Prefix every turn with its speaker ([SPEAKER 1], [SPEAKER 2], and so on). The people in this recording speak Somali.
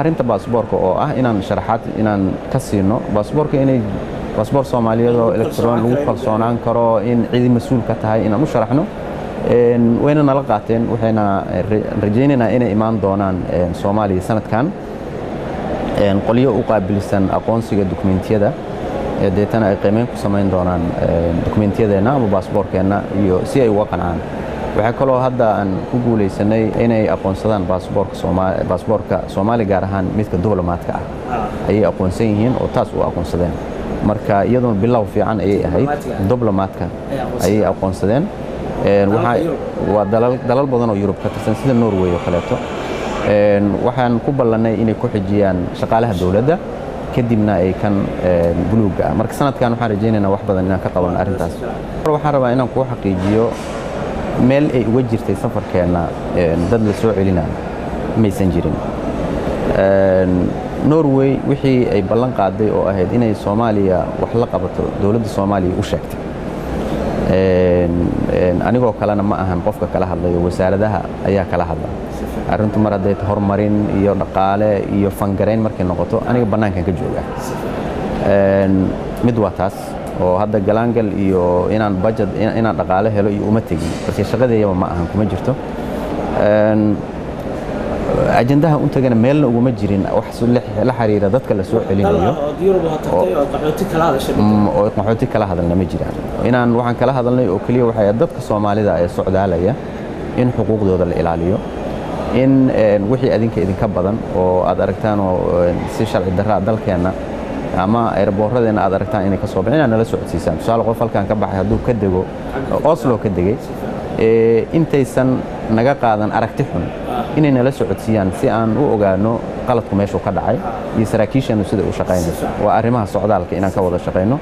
[SPEAKER 1] arinta baasaboorka oo ah inaan sharaxaad inaan ka siino baasaboorka inay baasaboor Soomaaliyeed oo electronic lagu kalsoonaan karo in cid mas'uul ka tahay inaan u sharaxno wayna nala qaateen waxayna rajaynaynaa inay imaan doonaan Soomaaliya sanadkan qoliyo u qaabilsan aqoonsiga dokumentiyada deetana ay qiimeyn ku sameyn doonaan dokumentiyadeenna ama baasaboorkeena iyo si ay uga qancaan waxa kaloo hadda aan ku guuleysanay inay aqoonsadaan baasaboorka Soomaaliya gaar ahaan midka diblomaadka ah ay aqoonsan yihiin oo taas u aqoonsadeen marka iyadoo bilow fiican ay ahayd diblomaadka ay aqoonsadeen waa dalal badan oo Yurub ka tirsan sida Norway oo kaleeto waxaan ku ballanay inay ku xijiyaan shaqaalaha dawladda kadibna ay kan buluuga marka sanadkan waxaan rajaynaynaa wax badan inaan ka qaban arintaas waxaan rabaa inaan ku xaqiijiyo meel ay uga jirtay safarkeena dad la soo celinayo maysan jirin Norway wixii ay ballan qaaday oo ahayd inay Soomaaliya wax la qabato dawladda Soomaaliya u sheegtay anigoo kalena ma ahan qofka kala hadlayo wasaaradaha ayaa kala hadla arintu mar haday horumarin iyo dhaqaale iyo fangareyn markay noqoto aniga banaankan ka jooga mid waa taas oo hadda galaangal iyo inaan budget inaan dhaqaale helo iyo uma tagin balse shaqadeeyaba ma ahan kuma jirto ajendaha u tagana meelna uguma jirin wax la xiriira dadka la soo celinayo oo qaxooti kala hadalna ma jiraan inaan waxaan kala hadalnay oo kaliya waxay dadka Soomaalida ay socdaalaya in xuquuqdooda la ilaaliyo in wixii idinka badan oo aad aragtaan oo si sharci darra dalkeena ama airportadena aad aragtaan inay ka soo bixinaan nala socodsiisaan tusaale qof halkan ka baxay haduu ka dego Oslo ka degay intaysan naga qaadan aragti xun inay nala socodsiiyaan si aan u ogaano qaladku meesha ka dhacay iyo saraakiishanu sida u shaqeynayso waa arrimaha socdaalka inaan ka wada shaqeyno